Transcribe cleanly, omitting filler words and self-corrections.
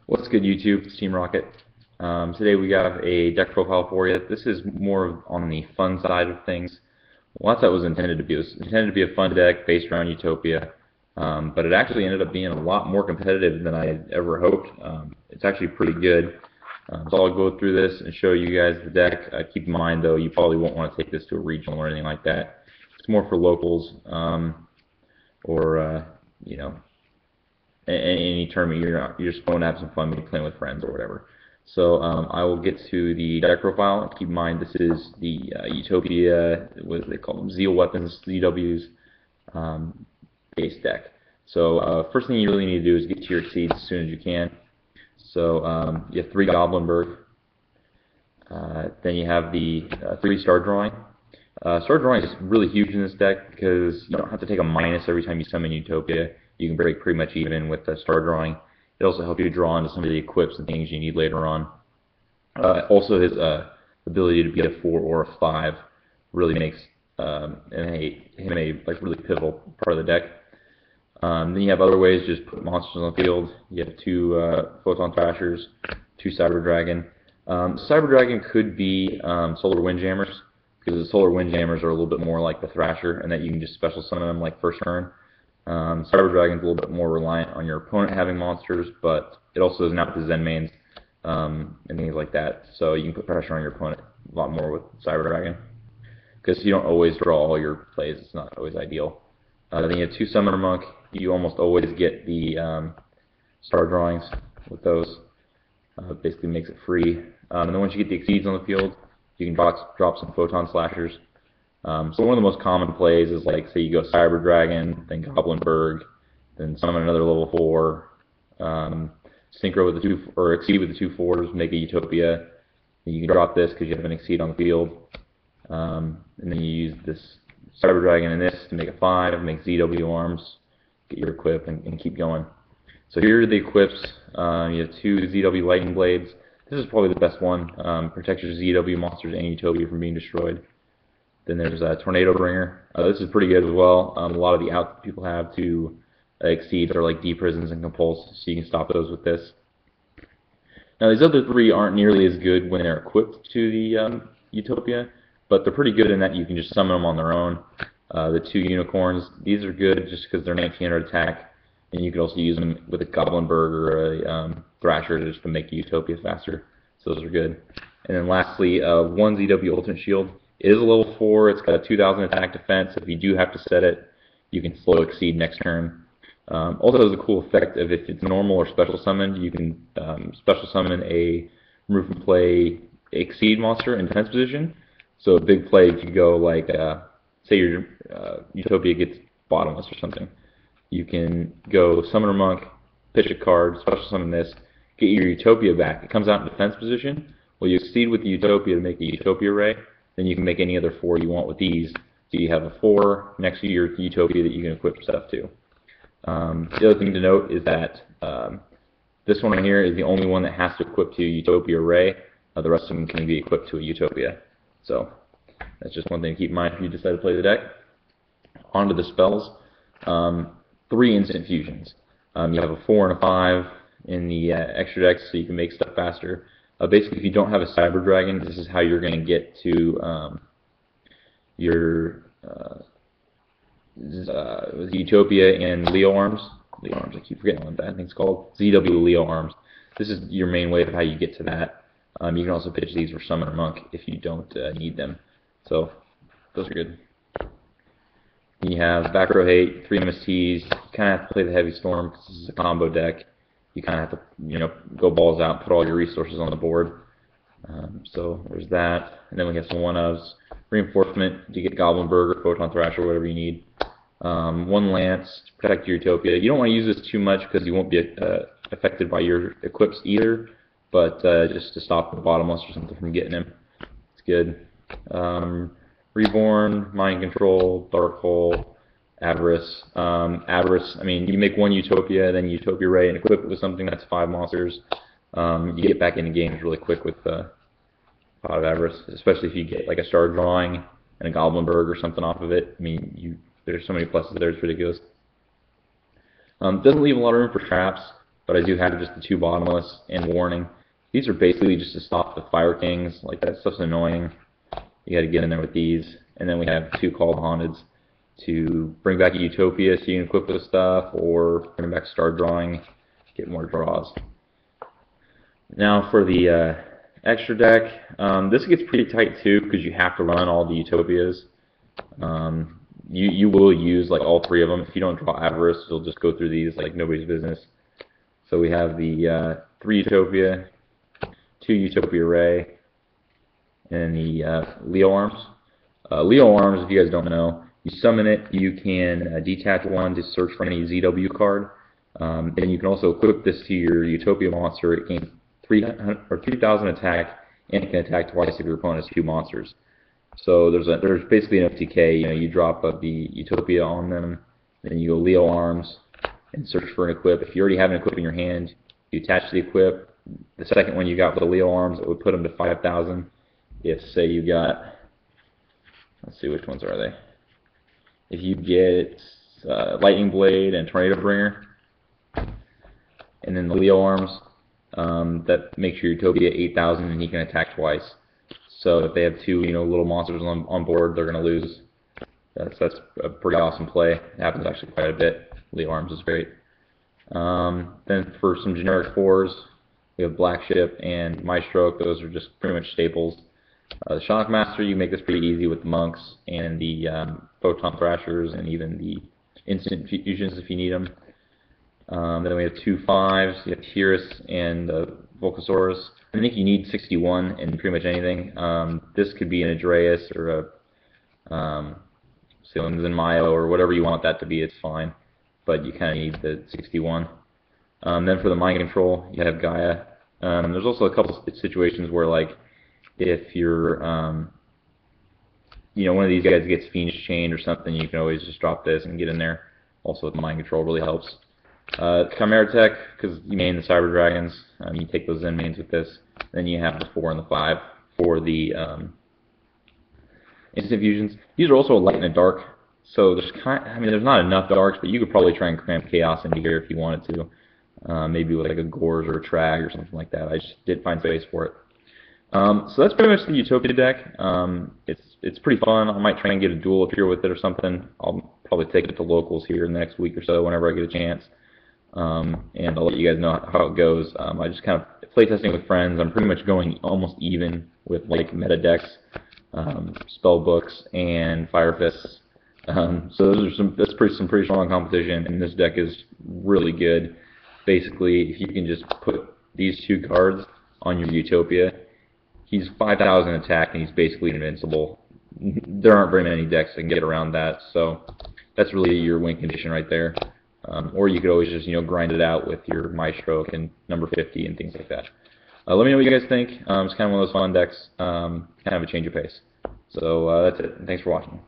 What's good, YouTube? It's Team Rocket. Today we got a deck profile for you. This is more on the fun side of things. Well, that's what it was intended to be. It was intended to be a fun deck based around Utopia, but it actually ended up being a lot more competitive than I had ever hoped. It's actually pretty good. So I'll go through this and show you guys the deck. Keep in mind, though, you probably won't want to take this to a regional or anything like that. It's more for locals or you know, any tournament you're just going to have some fun, maybe playing with friends or whatever. So I will get to the deck profile. Keep in mind this is the Utopia, what do they call them, Zeal Weapons, ZW's base deck. So first thing you really need to do is get to your exceeds as soon as you can. So you have 3 Goblinberg. Then you have the 3 Star Drawing. Star Drawing is really huge in this deck because you don't have to take a minus every time you summon Utopia. You can break pretty much even with the Star Drawing. It also helps you draw into some of the equips and things you need later on. Also, his ability to be a 4 or a 5 really makes him a really pivotal part of the deck. Then you have other ways, just put monsters on the field. You have 2 Photon Thrashers, 2 Cyber Dragon. Cyber Dragon could be Solar Windjammers, because the Solar Windjammers are a little bit more like the Thrasher, and that you can just special summon them like first turn. Cyber Dragon's a little bit more reliant on your opponent having monsters, but it also doesn't have the Zen mains and things like that, so you can put pressure on your opponent a lot more with Cyber Dragon. Because you don't always draw all your plays, it's not always ideal. Then you have 2 Summoner Monk. You almost always get the Star Drawings with those. Basically makes it free. And then once you get the Exceeds on the field, you can drop some Photon Slashers. So one of the most common plays is, like, say you go Cyber Dragon, then Goblinberg, then summon another level 4, synchro with the 2 or exceed with the 2 4s, make a Utopia. And you can drop this because you have an exceed on the field, and then you use this Cyber Dragon and this to make a 5, make ZW arms, get your equip, and keep going. So here are the equips. You have 2 ZW Lightning Blades. This is probably the best one. Protects your ZW monsters and Utopia from being destroyed. Then there's a Tornado Bringer. This is pretty good as well. A lot of the outs people have to exceed are like D-Prisons and Compulse, so you can stop those with this. Now these other 3 aren't nearly as good when they're equipped to the Utopia, but they're pretty good in that you can just summon them on their own. The 2 Unicorns, these are good just because they're 1900 attack, and you can also use them with a Goblinberg or a Thrasher just to make the Utopia faster. So those are good. And then lastly, 1 ZW Ultimate Shield. It is a level 4. It's got a 2000 attack defense. If you do have to set it, you can slow exceed next turn. Also has a cool effect of if it's normal or special summoned, you can special summon a remove from play exceed monster in defense position. So a big play could go like, say your Utopia gets bottomless or something. You can go Summoner Monk, pitch a card, special summon this, get your Utopia back. It comes out in defense position. Well, you exceed with the Utopia to make a Utopia Ray. Then you can make any other 4 you want with these. So you have a 4 next to your Utopia that you can equip stuff to. The other thing to note is that this one right here is the only one that has to equip to Utopia Ray. The rest of them can be equipped to a Utopia. So that's just one thing to keep in mind if you decide to play the deck. On to the spells. 3 instant fusions. You have a 4 and a 5 in the extra decks, so you can make stuff faster. Basically, if you don't have a Cyber Dragon, this is how you're going to get to your Utopia and Leo Arms. Leo Arms, I keep forgetting what that thing's called. ZW Leo Arms. This is your main way of how you get to that. You can also pitch these for Summoner Monk if you don't need them. So those are good. You have Back Row Hate, 3 MSTs. You kind of have to play the Heavy Storm because this is a combo deck. You kind of have to, go balls out, put all your resources on the board. So there's that. And then we have some 1-ofs. Reinforcement to get Goblinberg or Photon Thrasher, whatever you need. 1 Lance to protect your Utopia. You don't want to use this too much because you won't be affected by your equips either. But just to stop the bottomless or something from getting him. It's good. Reborn, Mind Control, Dark Hole, Avarice. Avarice, I mean, you make 1 Utopia, then Utopia Ray, and equip it with something that's 5 monsters. You get back into games really quick with a lot of Avarice, especially if you get like a Star Drawing and a Goblinberg or something off of it. I mean, there's so many pluses there, it's ridiculous. Doesn't leave a lot of room for traps. but I do have just the 2 bottomless and warning. These are basically just to stop the Fire Kings. Like, that stuff's annoying. You gotta get in there with these. And then we have 2 Call Haunteds to bring back a Utopia so you can equip with stuff, or bring back Star Drawing, get more draws. Now for the extra deck, this gets pretty tight too because you have to run all the Utopias. You will use like all 3 of them. If you don't draw Avarice, you'll just go through these like nobody's business. So we have the 3 Utopia, 2 Utopia Ray, and the Leo Arms. Leo Arms, if you guys don't know, you summon it, you can detach 1 to search for any ZW card. Then you can also equip this to your Utopia monster. It gains 3,000 attack, and it can attack twice if your opponent has 2 monsters. So there's basically an FTK. You know, you drop the Utopia on them, then you go Leo Arms and search for an equip. If you already have an equip in your hand, you attach the equip. The second one you got with the Leo Arms, it would put them to 5,000. If say you got, let's see, which ones are they? If you get Lightning Blade and Tornado Bringer, and then the Leo Arms, that makes your Utopia 8,000, and he can attack twice. So if they have 2, little monsters on board, they're going to lose. That's a pretty awesome play. It happens actually quite a bit. Leo Arms is great. Then for some generic 4s, we have Black Ship and Maestro. Those are just pretty much staples. The Shock Master, you make this pretty easy with the Monks and the Photon Thrashers, and even the Instant Fusions if you need them. Then we have 2 5s. You have Tyrus and Volcasaurus. I think you need 61 in pretty much anything. This could be an Adreus or a Zen Mayo or whatever you want that to be. It's fine, but you kind of need the 61. Then for the Mind Control, you have Gaia. There's also a couple situations where, like, if you're, one of these guys gets Fiendish Chained or something, you can always just drop this and get in there. Also, with the Mind Control really helps. Chimera Tech, because you main the Cyber Dragons, you take those Zen mains with this. Then you have the 4 and the 5 for the Instant Fusions. These are also a light and a dark, so there's not enough darks, but you could probably try and cram Chaos into here if you wanted to. Maybe with like a Gorge or a Trag or something like that. I just didn't find space for it. So that's pretty much the Utopia deck. It's pretty fun. I might try and get a duel up here with it or something. I'll probably take it to locals here in the next week or so whenever I get a chance. And I'll let you guys know how it goes. I just kind of play testing with friends. I'm pretty much going almost even with like meta decks, spell books, and Fire Fists. So that's some pretty strong competition, and this deck is really good. Basically, if you can just put these 2 cards on your Utopia, he's 5,000 attack, and he's basically invincible. There aren't very many decks that can get around that, so that's really your win condition right there. Or you could always just grind it out with your Maestro and number 50 and things like that. Let me know what you guys think. It's kind of one of those fun decks, kind of a change of pace. So that's it. Thanks for watching.